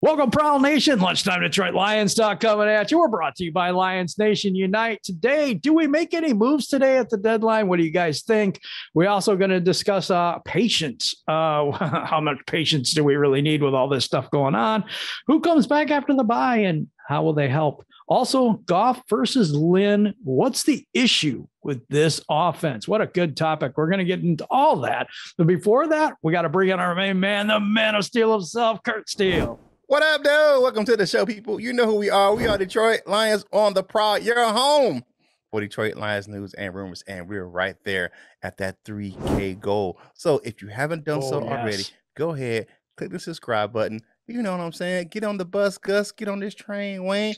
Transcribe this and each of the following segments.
Welcome, Prowl Nation. Lunchtime Detroit Lions talk coming at you. We're brought to you by Lions Nation Unite. Today, do we make any moves today at the deadline? What do you guys think? We're also going to discuss patience. How much patience do we really need with all this stuff going on? Who comes back after the bye, and how will they help? Also, Goff versus Lynn. What's the issue with this offense? What a good topic. We're going to get into all that. But before that, we got to bring in our main man, the man of steel himself, Curt Steele. What up, dude? Welcome to the show, people. You know who we are. We are Detroit Lions on the Prowl. You're home for Detroit Lions news and rumors, and we're right there at that 3K goal. So if you haven't done already, go ahead, click the subscribe button. You know what I'm saying? Get on the bus, Gus. Get on this train, Wayne.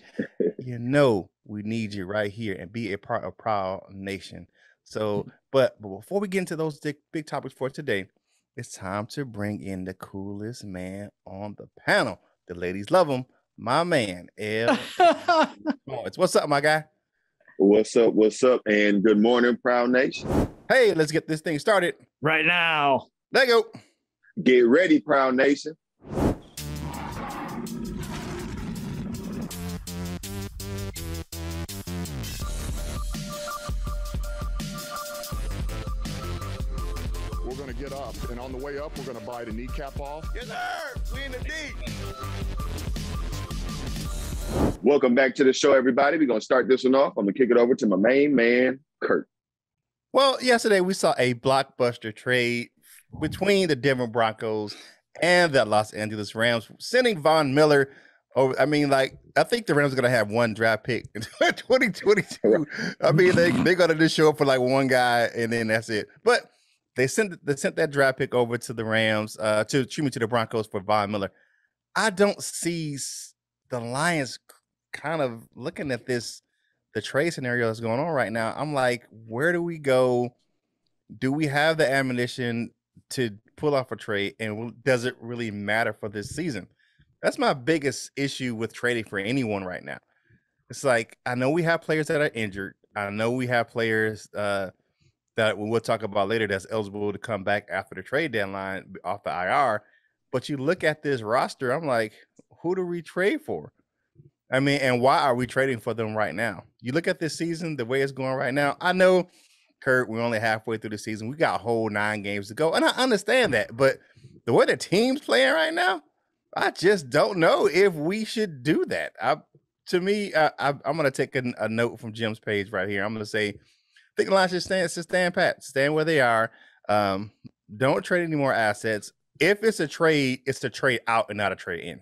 You know we need you right here and be a part of Prowl Nation. So, but before we get into those big topics for today, it's time to bring in the coolest man on the panel. The ladies love him. My man, L. What's up, my guy? What's up? What's up? And good morning, Prowl Nation. Hey, let's get this thing started right now. There you go. Get ready, Prowl Nation. We're going to get up, and on the way up, we're going to bite a kneecap off. Yes, sir. We in the deep. Welcome back to the show, everybody. We're going to start this one off. I'm going to kick it over to my main man, Curt. Well, yesterday we saw a blockbuster trade between the Denver Broncos and the Los Angeles Rams, sending Von Miller over. I mean, like, I think the Rams are going to have one draft pick in 2022. I mean, they're going to just show up for like one guy, and then that's it. But they sent that draft pick over to the Rams, to the Broncos for Von Miller. I don't see the Lions kind of looking at the trade scenario that's going on right now. I'm like, where do we go? Do we have the ammunition to pull off a trade? And does it really matter for this season? That's my biggest issue with trading for anyone right now. It's like, I know we have players that are injured. I know we have players that we'll talk about later that's eligible to come back after the trade deadline off the IR. But you look at this roster, I'm like, who do we trade for? I mean, and why are we trading for them right now? You look at this season, the way it's going right now. I know, Curt, we're only halfway through the season. We got a whole 9 games to go, and I understand that. But the way the team's playing right now, I just don't know if we should do that. I'm going to take a note from Jim's page right here. I'm going to say, I think the Lions should stand pat, stand where they are. Don't trade any more assets. If it's a trade, it's a trade out and not a trade in.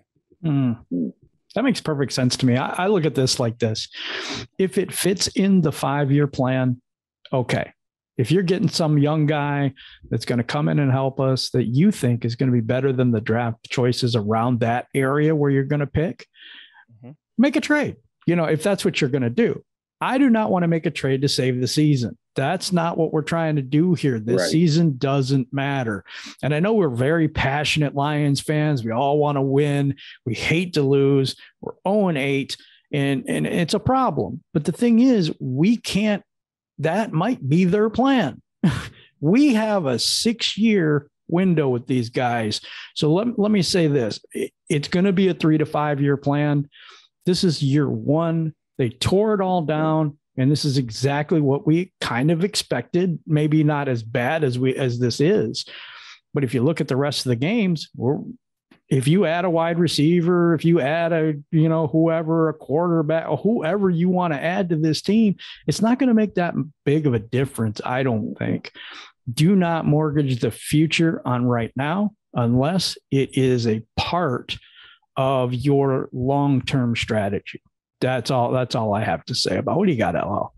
That makes perfect sense to me. I look at this like this. If it fits in the 5-year plan, okay. If you're getting some young guy that's going to come in and help us that you think is going to be better than the draft choices around that area where you're going to pick, make a trade. You know, if that's what you're going to do. I do not want to make a trade to save the season. That's not what we're trying to do here. This season doesn't matter. And I know we're very passionate Lions fans. We all want to win. We hate to lose. We're 0-8, and it's a problem. But the thing is, we can't, that might be their plan. We have a 6-year window with these guys. So let me say this. It's going to be a 3 to 5 year plan. This is year 1. They tore it all down, and this is exactly what we kind of expected. Maybe not as bad as this is, but if you look at the rest of the games, if you add a wide receiver, if you add whoever, a quarterback, or whoever you want to add to this team, it's not going to make that big of a difference, I don't think. Do not mortgage the future on right now unless it is a part of your long-term strategy. That's all I have to say about. What do you got, LL?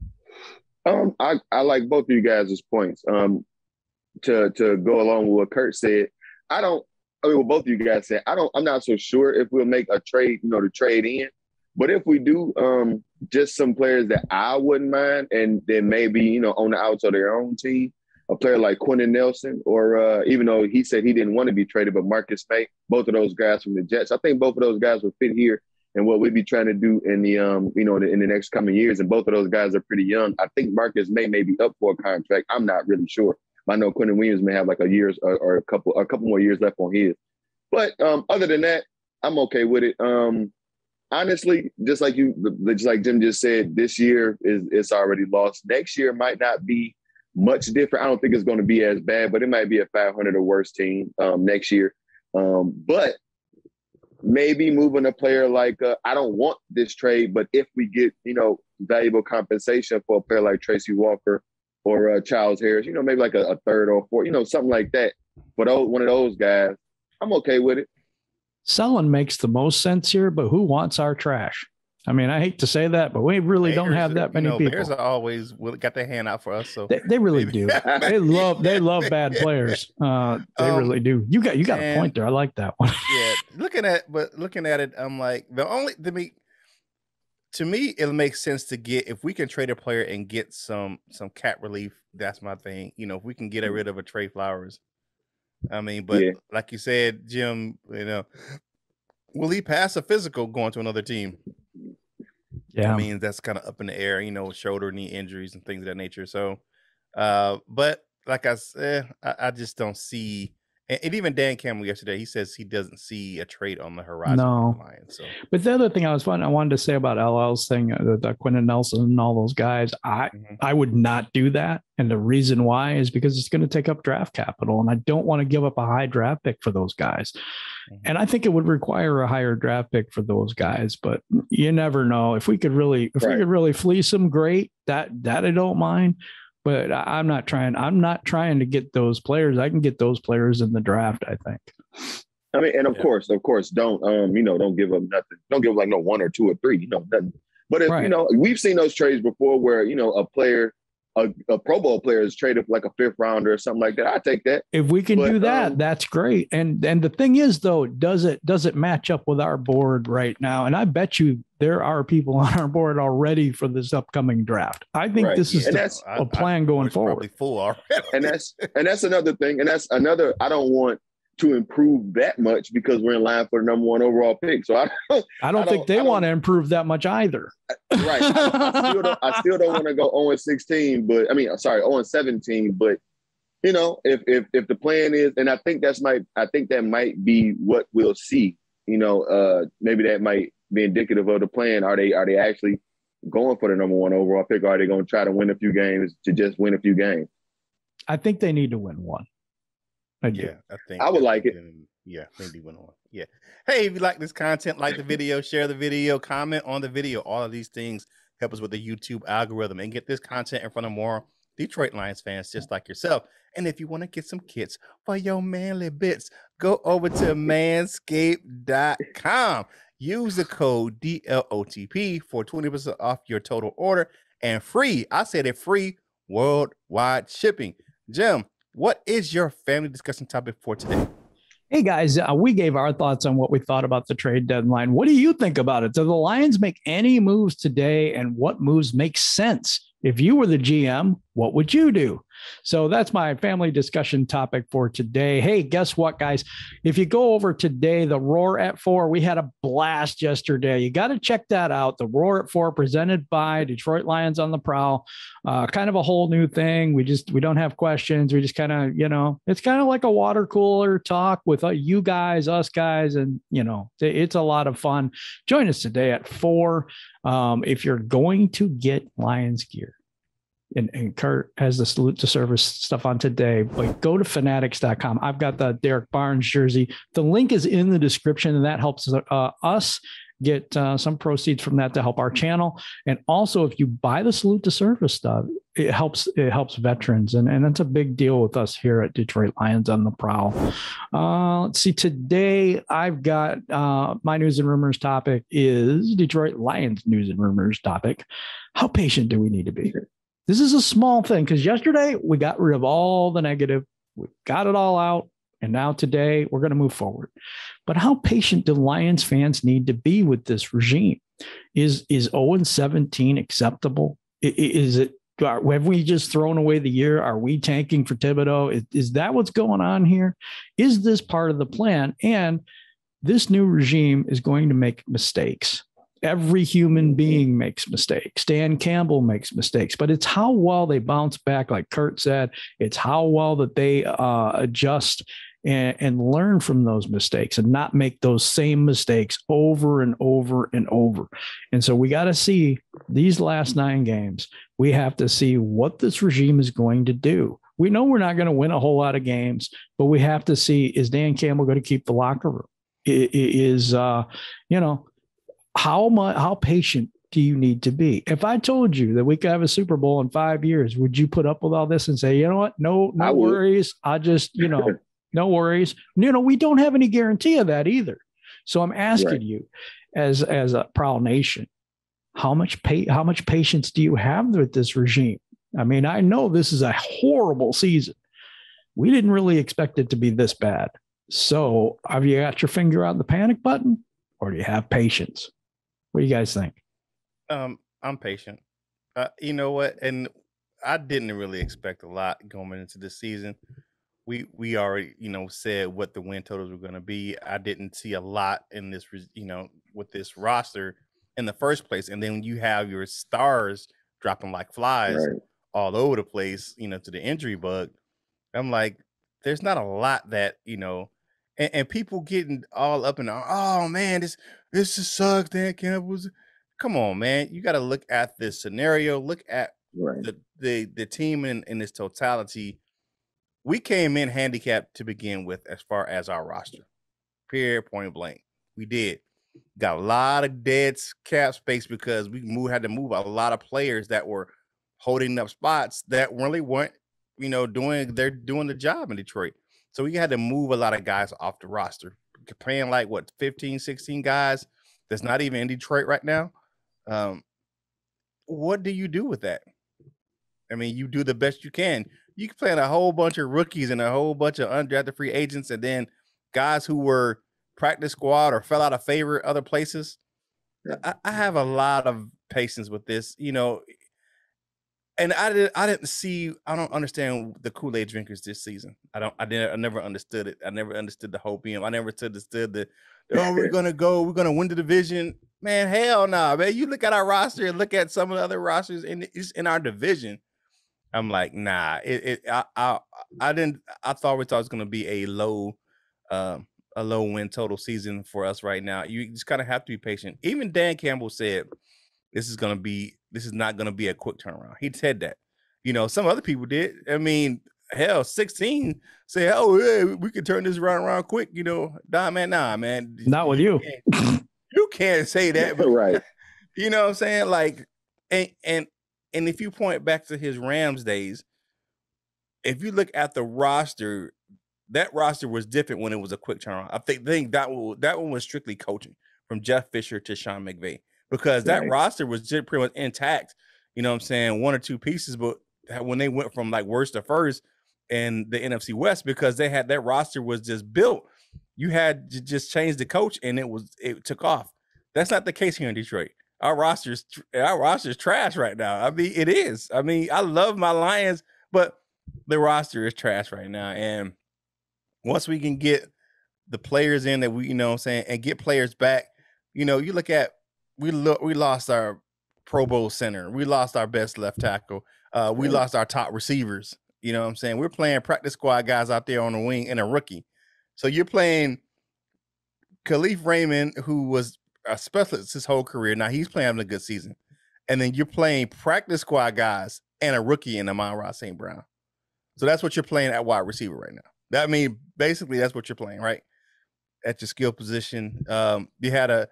I like both of you guys' points. To go along with what Curt said, what both of you guys said, I'm not so sure if we'll make a trade, to trade in. But if we do, just some players that I wouldn't mind, and then maybe, on the outs of their own team, a player like Quentin Nelson, or even though he said he didn't want to be traded, but Marcus May, both of those guys from the Jets, I think both of those guys would fit here and what we'd be trying to do in the, in the next coming years. And both of those guys are pretty young. I think Marcus May be up for a contract. I'm not really sure. I know Quentin Williams may have like a year or a couple more years left on his. But other than that, I'm okay with it. Honestly, just like Jim just said, this year it's already lost. Next year might not be much different. I don't think it's going to be as bad, but it might be a 500 or worse team next year. But maybe moving a player like I don't want this trade, but if we get valuable compensation for a player like Tracy Walker or Charles Harris, maybe like a third or fourth, something like that. But one of those guys, I'm okay with it. Selling makes the most sense here, but who wants our trash? I mean, I hate to say that, but we really don't have that many people. Bears are always got their hand out for us, so they really do. They love bad players. They really do. You got a point there. I like that one. Yeah, looking at it, I'm like to me, it makes sense to get if we can trade a player and get some cap relief. That's my thing. If we can get rid of a Trey Flowers. I mean, but like you said, Jim, will he pass a physical going to another team? Yeah, I mean, that's kind of up in the air, shoulder, knee injuries and things of that nature. So, but like I said, I just don't see. And even Dan Campbell yesterday, he says he doesn't see a trade on the horizon. No. For the Lions, so. But the other thing I wanted to say about LL's thing, the Quentin Nelson and all those guys, I would not do that. And the reason why is because it's going to take up draft capital. And I don't want to give up a high draft pick for those guys. And I think it would require a higher draft pick for those guys. But you never know. If we could really fleece them, great. That I don't mind. But I'm not trying to get those players. I can get those players in the draft, I think. I mean, and of course, don't don't give up nothing. Don't give up like no 1 or 2 or 3, nothing. But if, we've seen those trades before where, a player, a Pro Bowl player is traded for like a 5th rounder or something like that. I take that. If we can do that, that's great. And the thing is, though, does it match up with our board right now? And I bet you there are people on our board already for this upcoming draft. I think this is a plan going forward. Probably full already. And that's another thing. And that's another. I don't want to improve that much because we're in line for the number 1 overall pick. So I don't think they want to improve that much either. Right. I still don't want to go 0-16, but 0-17. But if the plan is, and I think that might be what we'll see. Maybe that might be indicative of the plan. Are they actually going for the number 1 overall pick? Or are they going to try to win a few games to just win a few games? I think they need to win one. I think I would like it. Yeah, maybe win on. Yeah. Hey, if you like this content, like the video, share the video, comment on the video. All of these things help us with the YouTube algorithm and get this content in front of more Detroit Lions fans just like yourself. And if you want to get some kits for your manly bits, go over to manscaped.com. Use the code DLOTP for 20% off your total order and free. I said it free worldwide shipping. Jim, what is your family discussion topic for today? Hey guys, we gave our thoughts on what we thought about the trade deadline. What do you think about it? Do the Lions make any moves today, and what moves make sense? If you were the GM, what would you do? So that's my family discussion topic for today. Hey, guess what, guys? If you go over today, the Roar at 4, we had a blast yesterday. You got to check that out. The Roar at 4 presented by Detroit Lions on the Prowl. Kind of a whole new thing. We don't have questions. We just kind of, it's kind of like a water cooler talk with you guys, us guys, and, it's a lot of fun. Join us today at 4. If you're going to get Lions gear, and Curt has the salute to service stuff on today, but go to fanatics.com. I've got the Derek Barnes jersey. The link is in the description, and that helps us get some proceeds from that to help our channel. And also, if you buy the salute to service stuff, it helps veterans. And that's a big deal with us here at Detroit Lions on the Prowl. Let's see. Today, I've got my news and rumors topic is Detroit Lions news and rumors topic. How patient do we need to be? This is a small thing because yesterday we got rid of all the negative. We got it all out. And now today we're going to move forward. But how patient do Lions fans need to be with this regime? Is 0-17 acceptable? Is it? Have we just thrown away the year? Are we tanking for Thibodeau? Is that what's going on here? Is this part of the plan? And this new regime is going to make mistakes. Every human being makes mistakes. Dan Campbell makes mistakes, but it's how well they bounce back. Like Curt said, it's how well that they adjust and learn from those mistakes and not make those same mistakes over and over and over. And so we got to see these last 9 games. We have to see what this regime is going to do. We know we're not going to win a whole lot of games, but we have to see, is Dan Campbell going to keep the locker room? How patient do you need to be? If I told you that we could have a Super Bowl in 5 years, would you put up with all this and say, you know what? No worries. I just, no worries. We don't have any guarantee of that either. So I'm asking you as a Prowl Nation, how much patience do you have with this regime? I mean, I know this is a horrible season. We didn't really expect it to be this bad. So have you got your finger on the panic button, or do you have patience? What do you guys think? I'm patient. You know what? And I didn't really expect a lot going into this season. We already, said what the win totals were going to be. I didn't see a lot in this, with this roster in the first place. And then you have your stars dropping like flies all over the place, to the injury bug. I'm like, there's not a lot that, and people getting all up in, oh man, this just sucks. Dan Campbell's. Come on, man. You got to look at this scenario. Look at the team in its totality. We came in handicapped to begin with as far as our roster. Period, point blank. We did. Got a lot of dead cap space because we had to move a lot of players that were holding up spots that really weren't, doing the job in Detroit. So we had to move a lot of guys off the roster. Playing like 15, 16 guys that's not even in Detroit right now. What do you do with that? I mean, you do the best you can. You can play in a whole bunch of rookies and a whole bunch of undrafted free agents, and then guys who were practice squad or fell out of favor other places. I have a lot of patience with this, and I don't understand the Kool-Aid drinkers this season. I never understood it. I never understood the hopium. I never understood we're going to win the division. Man, hell no, man. You look at our roster and look at some of the other rosters in our division. I'm like, nah, I thought it was going to be a low win total season for us right now. You just kind of have to be patient. Even Dan Campbell said, this is not going to be a quick turnaround. He said that, some other people did. I mean, hell, 16 say, oh, yeah, we can turn this around quick. Nah, man. Not with you. You can't say that. But, right. You know what I'm saying? Like, and if you point back to his Rams days, if you look at the roster, that roster was different when it was a quick turnaround. I think that one was strictly coaching from Jeff Fisher to Sean McVay, because that roster was just pretty much intact. You know what I'm saying? One or two pieces, but when they went from like worst to first in the NFC West, because that roster was just built. You had to just change the coach and it took off. That's not the case here in Detroit. Our roster's trash right now. I mean, it is. I mean, I love my Lions, but the roster is trash right now. And once we can get the players in that we, and get players back, you look at, we lost our Pro Bowl center. We lost our best left tackle. We lost our top receivers. You know what I'm saying? We're playing practice squad guys out there on the wing and a rookie. So you're playing Khalif Raymond, who was a specialist his whole career. Now he's playing a good season. And then you're playing practice squad guys and a rookie in Amon-Ra St. Brown. So that's what you're playing at wide receiver right now. I mean, basically that's what you're playing, right? At your skill position. You had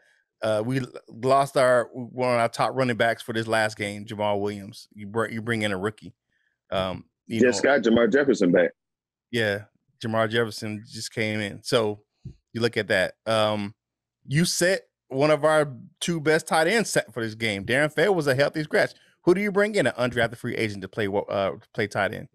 we lost one of our top running backs for this last game, Jamal Williams. You bring in a rookie. Got Jamar Jefferson back. Yeah, Jamar Jefferson just came in. So you look at that. You set one of our two best tight ends set for this game. Darren Fair was a healthy scratch. Who do you bring in? An undrafted free agent to play tight end.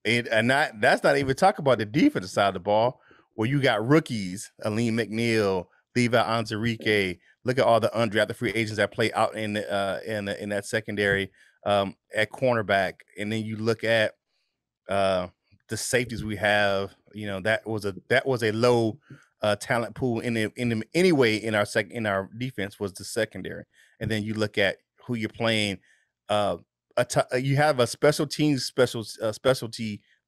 That's not even talk about the defensive side of the ball, where you got rookies, Aleem McNeil, Levi Onwuzurike. Look at all the undrafted free agents that play out in that secondary at cornerback, and then you look at the safeties we have. That was a low talent pool anyway in our defense was the secondary, and then you look at who you're playing. You have a specialty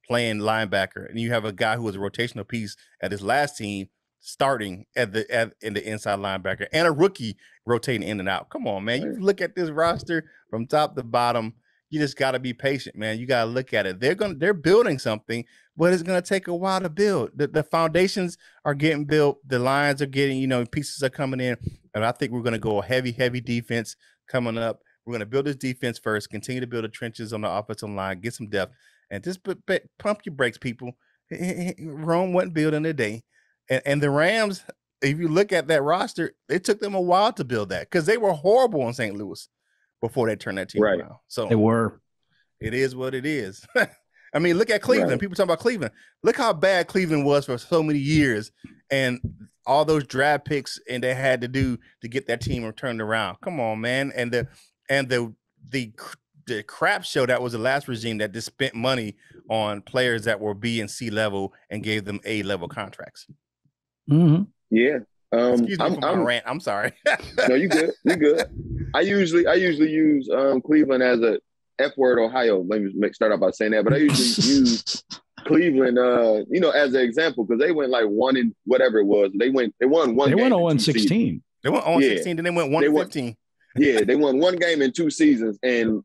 playing linebacker, and you have a guy who was a rotational piece at his last team starting in the inside linebacker, and a rookie rotating in and out. Come on, man. You look at this roster from top to bottom. You just got to be patient, man. You got to look at it. They're building something, but it's going to take a while to build. The foundations are getting built. The lines are getting, pieces are coming in. And I think we're going to go heavy defense coming up. We're going to build this defense first, continue to build the trenches on the offensive line, get some depth, and just pump your brakes, people. Rome wasn't built in a day. And the Rams, if you look at that roster, it took them a while to build that because they were horrible in St. Louis before they turned that team around. So they were. It is what it is. I mean, look at Cleveland. Right. People talk about Cleveland. Look how bad Cleveland was for so many years, and all those draft picks and they had to do to get that team turned around. Come on, man. And the crap show that was the last regime that just spent money on players that were B and C level and gave them A level contracts. Mm-hmm. Yeah. Excuse me for my rant. I'm sorry. No, you good. You good. I usually use Cleveland as a F word Ohio. Let me start off by saying that, but I usually use Cleveland, as an example because they went like 1 and whatever it was. They won one. They game went 0-16. They went 0-16, then they went 1-15. Yeah, they won one game in 2 seasons, and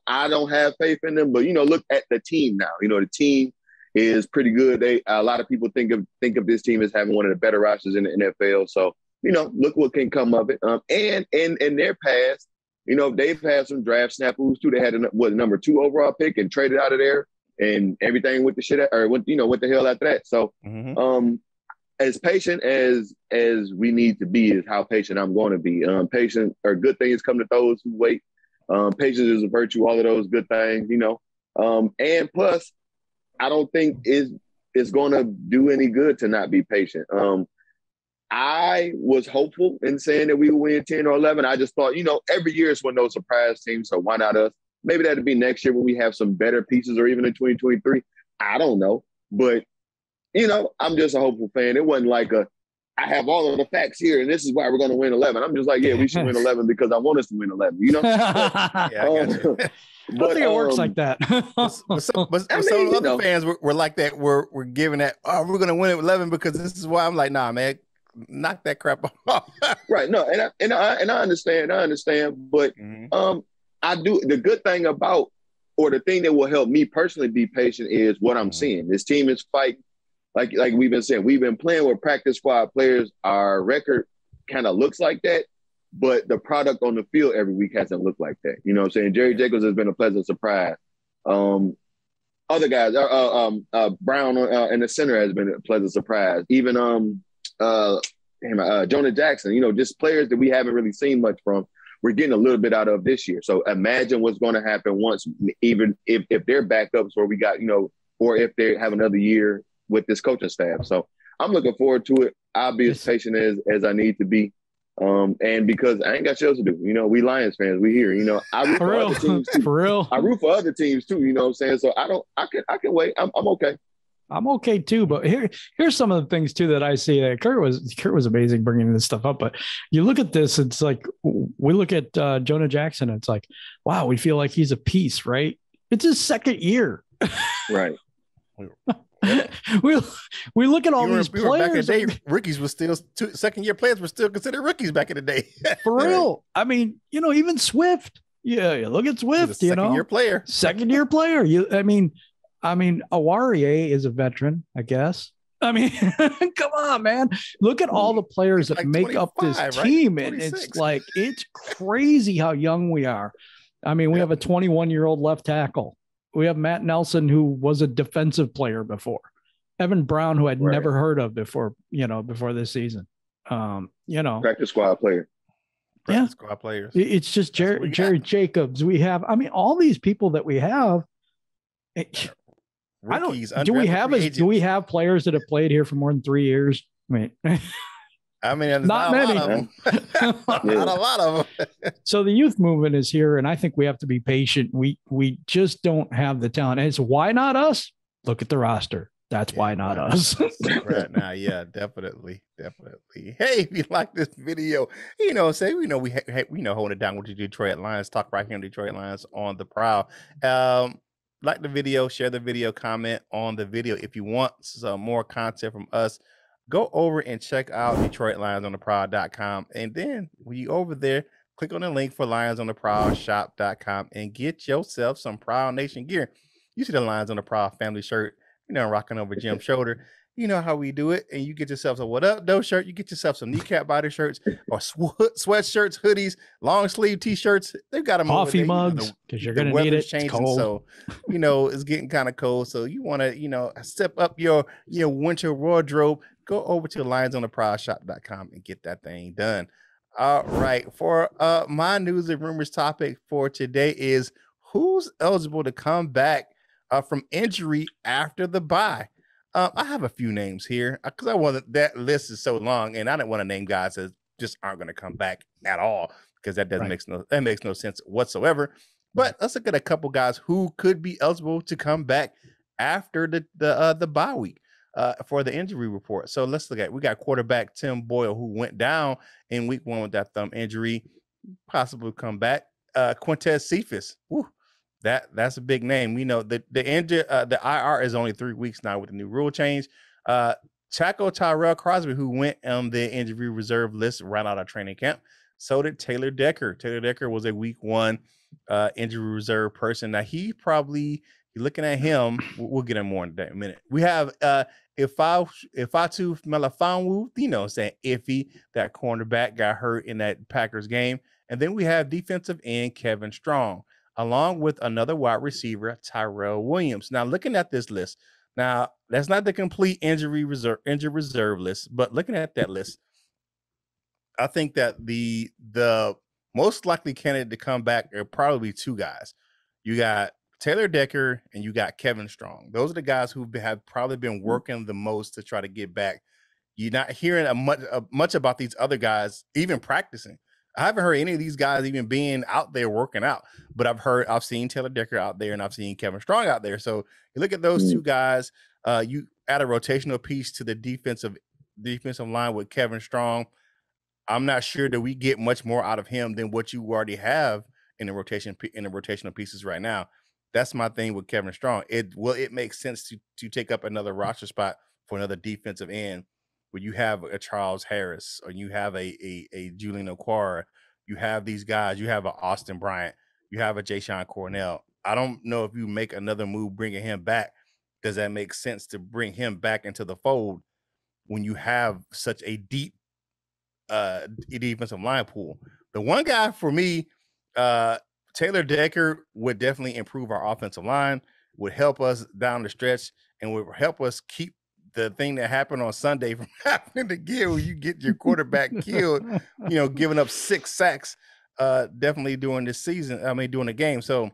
I don't have faith in them. But look at the team now. The team is pretty good. A lot of people think of this team as having one of the better rosters in the NFL. So look what can come of it. And in their past, they've had some draft snafus too. They had number 2 overall pick and traded out of there, and everything with the shit or what the hell after that. So as patient as we need to be is how patient I'm going to be. Patient or good things come to those who wait. Patience is a virtue. All of those good things, and plus, I don't think it's going to do any good to not be patient. I was hopeful in saying that we would win 10 or 11. I just thought, every year is one of those surprise teams. So why not us? Maybe that'll be next year when we have some better pieces, or even in 2023. I don't know. But, I'm just a hopeful fan. It wasn't like I have all of the facts here, and this is why we're going to win 11. I'm just like, yeah, we should win 11 because I want us to win 11, Yeah, I got you. But I think it works like that. but some other fans were like that. We're giving that. Oh, we're going to win at 11 because this is why. I'm like, nah, man, knock that crap off. Right. No, and I understand. But I do. The good thing about, or the thing that will help me personally be patient is what I'm seeing. This team is fighting. Like we've been saying, we've been playing with practice squad players. Our record kind of looks like that, but the product on the field every week hasn't looked like that. You know what I'm saying? Jerry Jacobs has been a pleasant surprise. Other guys, Brown in the center has been a pleasant surprise. Even Jonah Jackson, just players that we haven't really seen much from. We're getting a little bit out of this year. So imagine what's going to happen once, even if they're backups, or we got, or if they have another year with this coaching staff. So I'm looking forward to it. I'll be as patient as I need to be. And because I ain't got shit else to do. We Lions fans, we here. I root for other teams too. For real. I root for other teams too, you know what I'm saying? So I can wait. I'm okay. I'm okay too, but here's some of the things too that I see. That Curt was amazing bringing this stuff up. But you look at this, it's like we look at Jonah Jackson. It's like, wow, we feel like he's a piece, right? It's his second year, right? we look at all these players. Back in the day, rookies were still second-year players were still considered rookies back in the day. For real. I mean, even Swift. Yeah, look at Swift. Second-year player. Second-year player. I mean, Awarie is a veteran, I guess. I mean, come on, man. Look at all the players that make up this team. Right? And it's crazy how young we are. I mean, we have a 21-year-old left tackle. We have Matt Nelson, who was a defensive player before. Evan Brown, who I'd never heard of before this season. Practice squad player. Practice squad players. It's just Jerry Jacobs. We have, all these people that we have. Rookies, do we have players that have played here for more than 3 years? I mean, not many. Not a lot of them. So the youth movement is here, and I think we have to be patient. We just don't have the talent. And it's why not us? Look at the roster. That's why not us. Right now, yeah, definitely. Hey, if you like this video, we know holding it down with the Detroit Lions. Talk right here on Detroit Lions on the Prowl. like the video, share the video, comment on the video. If you want some more content from us, go over and check out DetroitLionsOnTheProwl.com. And then when you over there, click on the link for LionsOnTheProwlShop.com and get yourself some Prowl Nation gear. You see the Lions on the Prowl family shirt, rocking over Jim's shoulder. You know how we do it. And you get yourself a What Up Doe shirt. You get yourself some kneecap biter shirts or sweatshirts, hoodies, long sleeve t-shirts. They've got them coffee over there. mugs, because you're going to need it. Changing, it's cold. so, it's getting kind of cold. So you want to, step up your winter wardrobe. Go over to lionsontheprowlshop.com and get that thing done. All right. For my news and rumors topic for today is who's eligible to come back from injury after the bye. I have a few names here because that list is so long, and I didn't want to name guys that just aren't going to come back at all because that makes no sense whatsoever. But let's look at a couple guys who could be eligible to come back after the bye week for the injury report. So let's look at, we got quarterback Tim Boyle, who went down in week 1 with that thumb injury, possibly come back. Quintez Cephas, that's a big name. We know the IR is only 3 weeks now with the new rule change. Chaco Tyrell Crosby, who went on the injury reserve list right out of training camp. So did Taylor Decker. Taylor Decker was a week 1 injury reserve person. Now you're looking at him. We'll get him more in a minute. We have Ifatu Melifonwu, saying iffy. That cornerback got hurt in that Packers game. And then we have defensive end Kevin Strong, along with another wide receiver, Tyrell Williams. Now, looking at this list, now that's not the complete injury reserve list, but looking at that list, I think that the most likely candidate to come back are probably 2 guys. You got Taylor Decker and you got Kevin Strong. Those are the guys who have probably been working the most to try to get back. You're not hearing much about these other guys even practicing. I haven't heard any of these guys even being out there working out, but I've seen Taylor Decker out there and I've seen Kevin Strong out there. So you look at those 2 guys, you add a rotational piece to the defensive line with Kevin Strong. I'm not sure that we get much more out of him than what you already have in the rotational pieces right now. That's my thing with Kevin Strong. It makes sense to take up another roster spot for another defensive end, where you have a Charles Harris or you have a Julian Okwara, you have these guys, you have a Austin Bryant, you have a Jayshon Cornell. I don't know if you make another move bringing him back. Does that make sense to bring him back into the fold when you have such a deep defensive line pool? The one guy for me, Taylor Decker, would definitely improve our offensive line, would help us down the stretch, and would help us keep the thing that happened on Sunday from happening again, where you get your quarterback killed, giving up 6 sacks, definitely during this season. During the game. So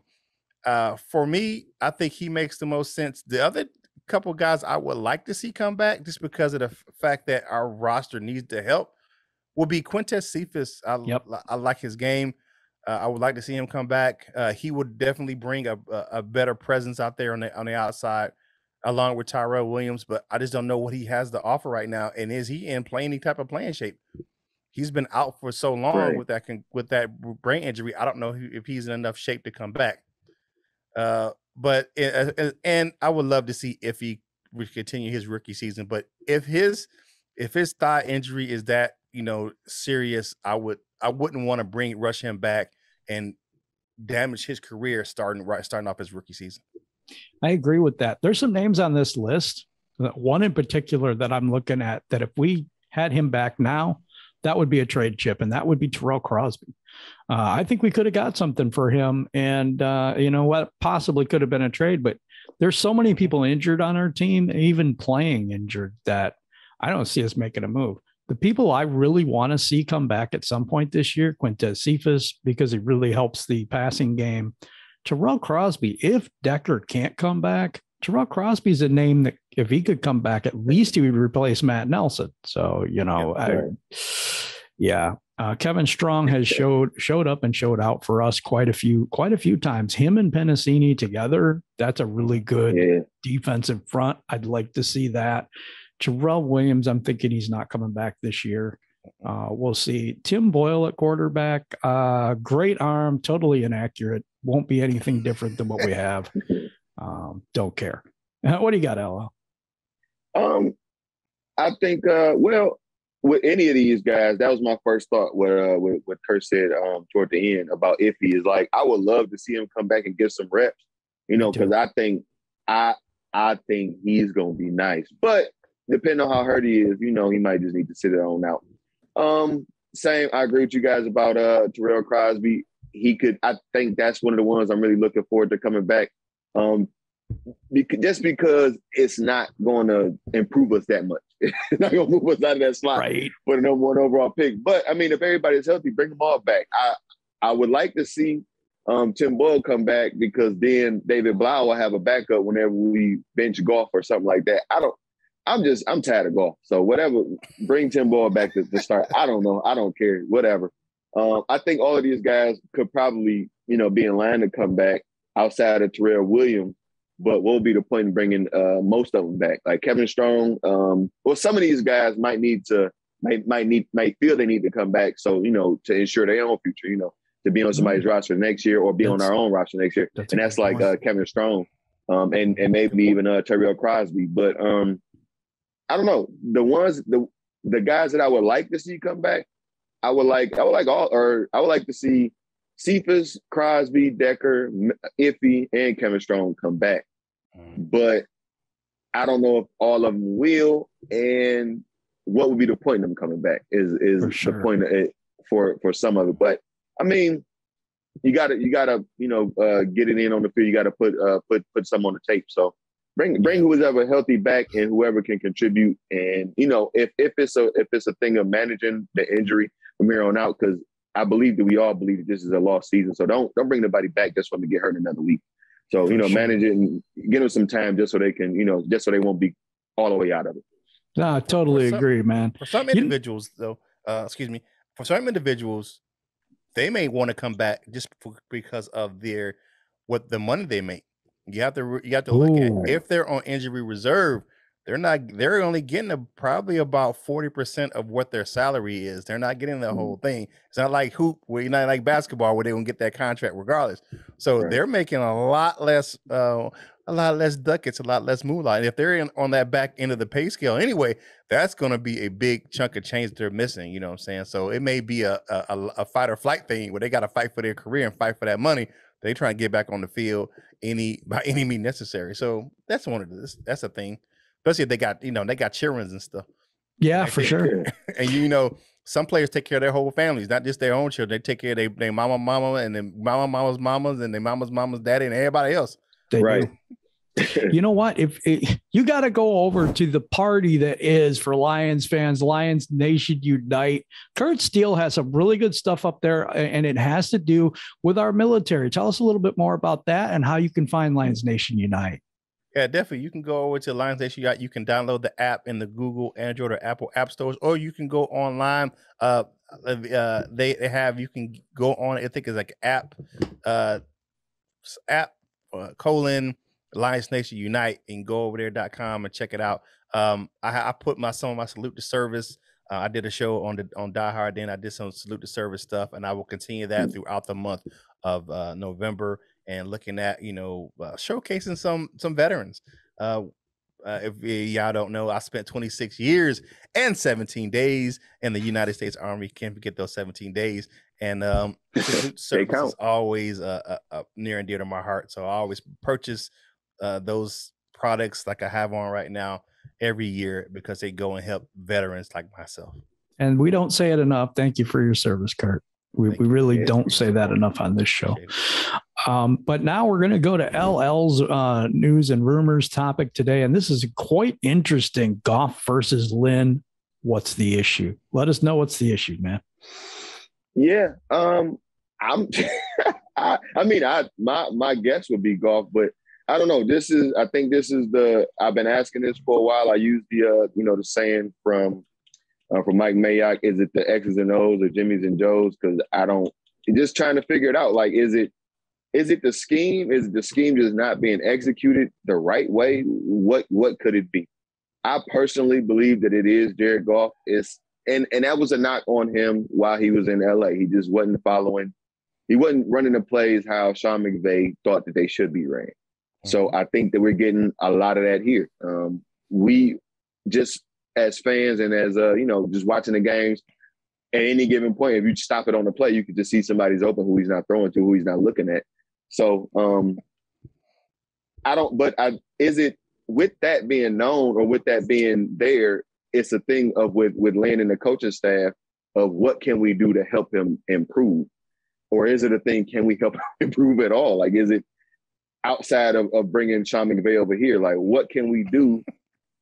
for me, I think he makes the most sense. The other couple guys I would like to see come back, just because of the fact that our roster needs the help, will be Quintez Cephas. I like his game. I would like to see him come back. He would definitely bring a better presence out there on the outside, along with Tyrell Williams, but I just don't know what he has to offer right now. And is he in any type of playing shape? He's been out for so long with that brain injury. I don't know if he's in enough shape to come back. But I would love to see if he would continue his rookie season. But if his thigh injury is that serious, I wouldn't want to rush him back and damage his career starting off his rookie season. I agree with that. There's some names on this list, one in particular that I'm looking at, that if we had him back now, that would be a trade chip, and that would be Terrell Crosby. I think we could have got something for him, and possibly could have been a trade, but there's so many people injured on our team, even playing injured, that I don't see us making a move. The people I really want to see come back at some point this year, Quintez Cephas, because he really helps the passing game. Terrell Crosby, if Decker can't come back, Terrell Crosby's a name that if he could come back, at least he would replace Matt Nelson. So, Kevin Strong has showed up and showed out for us quite a few times. Him and Penasini together, that's a really good defensive front. I'd like to see that. Terrell Williams, I'm thinking he's not coming back this year. We'll see. Tim Boyle at quarterback, great arm, totally inaccurate. Won't be anything different than what we have. Don't care. What do you got, LL? I think, well, with any of these guys, that was my first thought. What Curt said toward the end about Iffy is like, I would love to see him come back and get some reps, because I think he's gonna be nice. But depending on how hurt he is, he might just need to sit it on out. Same, I agree with you guys about Terrell Crosby. I think that's one of the ones I'm really looking forward to coming back. Just because it's not going to improve us that much. It's not going to move us out of that slot for the number one overall pick. But, I mean, if everybody's healthy, bring them all back. I would like to see Tim Boyle come back, because then David Blau will have a backup whenever we bench Goff or something like that. I'm tired of Goff. So whatever, bring Tim Boyle back to start. I don't know. I don't care. Whatever. I think all of these guys could probably, be in line to come back outside of Terrell Williams. But what will be the point in bringing most of them back? Like Kevin Strong, some of these guys might feel they need to come back. So, to ensure their own future, to be on somebody's roster next year or be on our own roster next year. And that's like Kevin Strong and maybe even Terrell Crosby. But I don't know. The guys that I would like to see come back, I would like to see Cephas, Crosby, Decker, Iffy, and Kevin Strong come back. But I don't know if all of them will, and what would be the point of them coming back is the point of it for some of it. But I mean, you gotta get it in on the field. You gotta put some on the tape. So bring whoever healthy back and whoever can contribute. And if it's a thing of managing the injury from here on out, because I believe that we all believe that this is a lost season. So don't bring nobody back just for them to get hurt another week. So, manage it and give them some time just so they can, just so they won't be all the way out of it. No, I totally agree, man. For some individuals, for some individuals, they may want to come back just because of the money they make. You have to look at, if they're on injury reserve, they're only getting probably about 40% of what their salary is. They're not getting the whole thing. It's not like hoop, where you're not like basketball, where they won't get that contract regardless. So they're making a lot less ducats, a lot less moolah. And if they're on that back end of the pay scale anyway, that's going to be a big chunk of change they're missing. You know what I'm saying? So it may be a fight or flight thing where they got to fight for their career and fight for that money. They try to get back on the field by any means necessary. So that's that's a thing. Especially if they got children and stuff. Yeah, for sure. And some players take care of their whole families, not just their own children. They take care of their mama, and then mama's mamas, and their mama's daddy, and everybody else. Right. You know what? If you got to go over to the party that is for Lions fans, Lions Nation Unite. Curt Steele has some really good stuff up there, and it has to do with our military. Tell us a little bit more about that and how you can find Lions Nation Unite. Yeah, definitely. You can go over to Lions Nation Unite. You can download the app in the Google, Android, or Apple app stores, or you can go online. They have, you can go on, I think it's like app colon Lions Nation Unite, and go over there.com and check it out. I put some of my salute to service. I did a show on Die Hard, then I did some salute to service stuff, and I will continue that throughout the month of November, and looking at showcasing some veterans. If y'all don't know, I spent 26 years and 17 days in the United States Army. Can't forget those 17 days. And salute service is always near and dear to my heart. So I always purchase those products like I have on right now every year, because they go and help veterans like myself. And we don't say it enough. Thank you for your service, Curt. We really don't say that enough on this show. But now we're going to go to LL's news and rumors topic today. And this is quite interesting. Goff versus Lynn. What's the issue? Let us know what's the issue, man. Yeah. My guess would be Goff, but I don't know. I've been asking this for a while. I use the saying from Mike Mayock, is it the X's and O's or Jimmy's and Joe's? Because just trying to figure it out. Like, is it the scheme? Is the scheme just not being executed the right way? What could it be? I personally believe that it is Jared Goff. And that was a knock on him while he was in LA. He just wasn't following. He wasn't running the plays how Sean McVay thought that they should be ran. So I think that we're getting a lot of that here. We just as fans and as just watching the games at any given point, if you stop it on the play, you could just see somebody's open who he's not throwing to, who he's not looking at. So is it with that being known or with that being there, it's a thing of with Lynn and the coaching staff of what can we do to help him improve? Or is it a thing, can we help him improve at all? Like, is it outside of bringing Sean McVay over here? Like, what can we do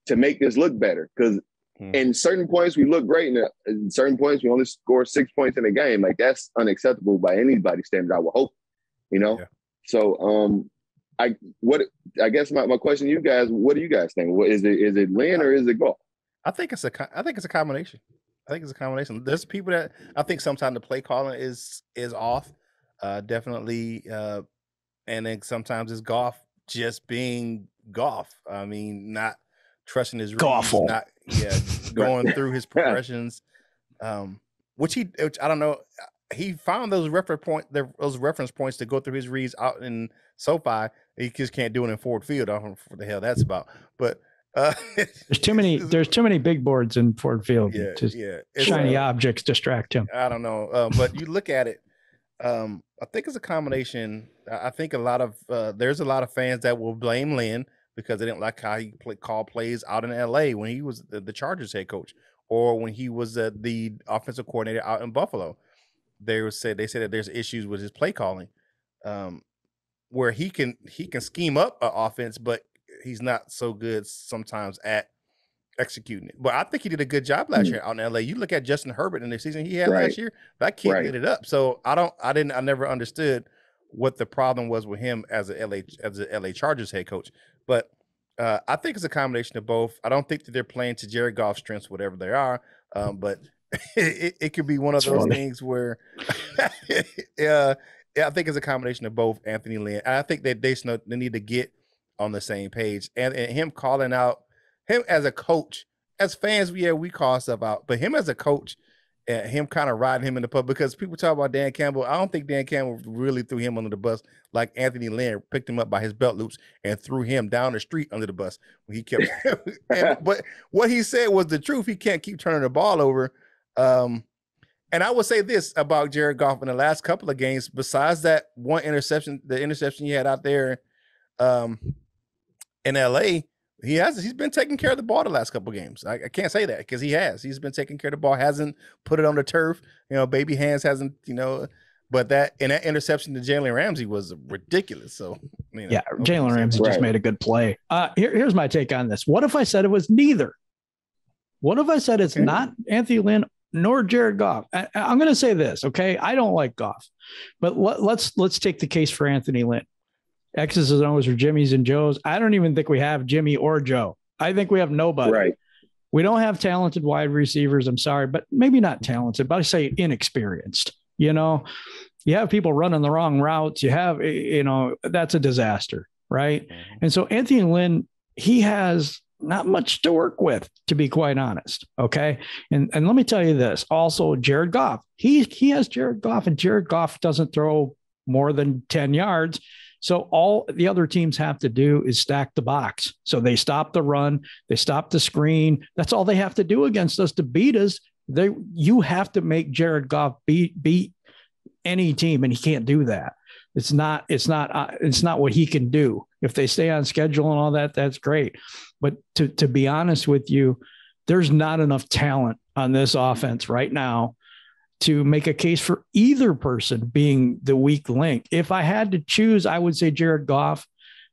to make this look better? Because in certain points, we look great. And in certain points, we only score 6 points in a game. Like, that's unacceptable by anybody's standard, I would hope, Yeah. So I guess my question to you guys, what do you guys think? What is it Lynn or is it Goff? I think it's a combination. There's people that I think sometimes the play calling is off. Definitely. And then sometimes it's Goff just being Goff. I mean, not trusting his reads, not going through his progressions. Which I don't know. He found those reference points to go through his reads out in SoFi. He just can't do it in Ford Field. I don't know what the hell that's about. But there's too many big boards in Ford Field. Shiny objects distract him. I don't know. But you look at it. I think it's a combination. I think there's a lot of fans that will blame Lynn because they didn't like how he called plays out in LA when he was the Chargers head coach, or when he was the offensive coordinator out in Buffalo. They said that there's issues with his play calling, where he can scheme up an offense, but he's not so good sometimes at executing it. But I think he did a good job last year out in LA. You look at Justin Herbert in the season he had last year, that kid lit it up. So I never understood what the problem was with him as a LA Chargers head coach. But I think it's a combination of both. I don't think that they're playing to Jared Goff's strengths, whatever they are. But it could be one of those things where I think it's a combination of both, Anthony Lynn. And I think that they need to get on the same page. And him calling out him as a coach, as fans, we call stuff out, but him as a coach, him kind of riding him in the pub, because people talk about Dan Campbell. I don't think Dan Campbell really threw him under the bus like Anthony Lynn picked him up by his belt loops and threw him down the street under the bus when he kept. But what he said was the truth. He can't keep turning the ball over. And I will say this about Jared Goff in the last couple of games, besides that one interception, the interception he had out there in LA, he's been taking care of the ball the last couple of games. I can't say that because he's been taking care of the ball, hasn't put it on the turf. Baby hands hasn't, but that interception to Jalen Ramsey was ridiculous. So, Jalen Ramsey just made a good play. Here's my take on this. What if I said it was neither? What if I said it's not Anthony Lynn nor Jared Goff? I'm going to say this, okay? I don't like Goff, but let's take the case for Anthony Lynn. X's and O's or Jimmys and Joes. I don't even think we have Jimmy or Joe. I think we have nobody. Right. We don't have talented wide receivers. I'm sorry, but maybe not talented, but I say inexperienced. You have people running the wrong routes. You have, that's a disaster, right? Mm-hmm. And so Anthony Lynn, he has not much to work with, to be quite honest. Okay. And let me tell you this. Also, Jared Goff. He has Jared Goff, and Jared Goff doesn't throw more than 10 yards. So all the other teams have to do is stack the box. So they stop the run, they stop the screen. That's all they have to do against us to beat us. You have to make Jared Goff beat any team, and he can't do that. It's not what he can do. If they stay on schedule and all that, that's great. But to be honest with you, there's not enough talent on this offense right now to make a case for either person being the weak link. If I had to choose, I would say Jared Goff,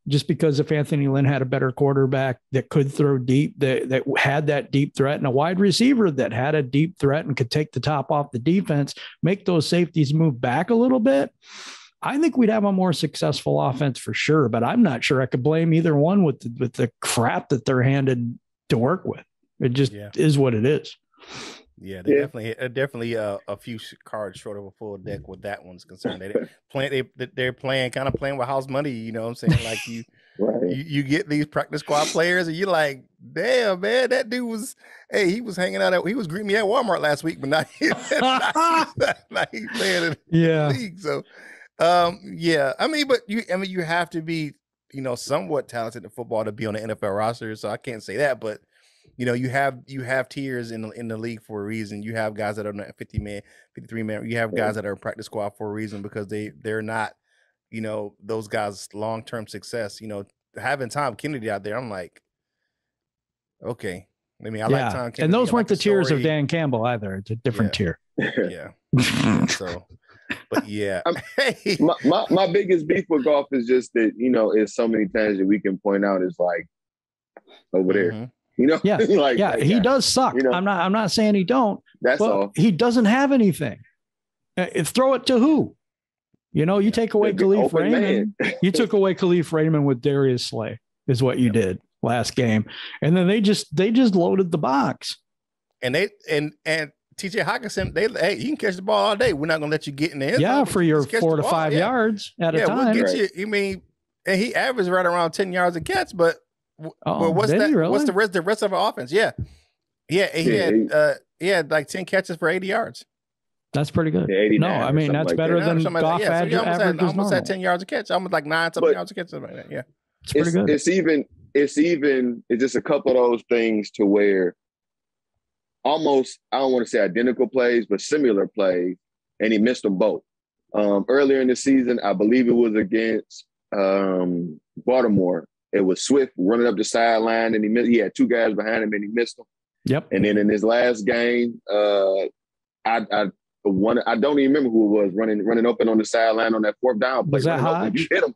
just because if Anthony Lynn had a better quarterback that could throw deep, that had that deep threat, and a wide receiver that had a deep threat and could take the top off the defense, make those safeties move back a little bit, I think we'd have a more successful offense for sure. But I'm not sure I could blame either one with the crap that they're handed to work with. It just is what it is. Yeah, definitely a few cards short of a full deck with that one's concerned. They're playing with house money. You know what I'm saying? Like you get these practice squad players, and you're like, damn, man, that dude was. Hey, he was hanging out he was greeting me at Walmart last week, but not he's playing in the league. So, I mean, but you have to be somewhat talented in football to be on the NFL roster. So I can't say that, but you have tiers in the league for a reason. You have guys that are not 50-man, 53-man. You have guys that are practice squad for a reason because they're not, those guys' long-term success. Having Tom Kennedy out there, I'm like, okay. I mean, I like Tom Kennedy. And those weren't the tiers of Dan Campbell either. It's a different tier. Yeah. So, but yeah. Hey. My biggest beef with Goff is just that, it's so many times that we can point out is like over there. Mm-hmm. He does suck. I'm not saying he don't. That's all. He doesn't have anything. Throw it to who? You take away Khalif Raymond. You took away Khalif Raymond with Darius Slay is what you did last game. And then they just loaded the box. And TJ Hawkinson, hey, you can catch the ball all day. We're not going to let you get in the end zone. For your 4 to 5 yards at a time. We'll get you. And he averaged right around 10 yards a catch, but what's that? Really? What's the rest of our offense? Yeah. He had like 10 catches for 80 yards. That's pretty good. No, I mean, that's better than Goff average. Almost had 10 yards a catch. Almost like 9 something yards a catch. Something like that. Yeah. It's pretty good. It's just a couple of those things to where almost, I don't want to say identical plays, but similar plays, and he missed them both. Earlier in the season, I believe it was against Baltimore. It was Swift running up the sideline, and he had 2 guys behind him, and he missed them. Yep. And then in his last game, I don't even remember who it was running open on the sideline on that 4th down play. Was that Hodge? You hit him.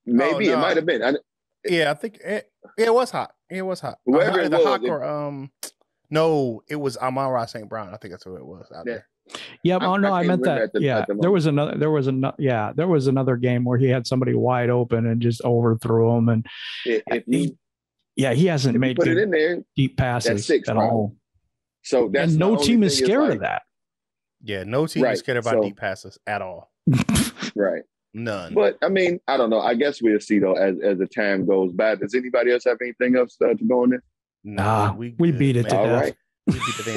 Maybe it might have been. I think it was hot. It was hot. Whoever it was. No, it was Amon-Ra St. Brown. I think that's who it was out there. Yeah, I meant that. There was another game where he had somebody wide open and just overthrew him, and he hasn't made put it in there, deep passes at all. So that's no team is scared of that. Yeah, no team is scared about deep passes at all. Right. None. But I mean, I don't know. I guess we'll see though as the time goes by. Does anybody else have anything else to go on there? Nah, we beat it to death. Right.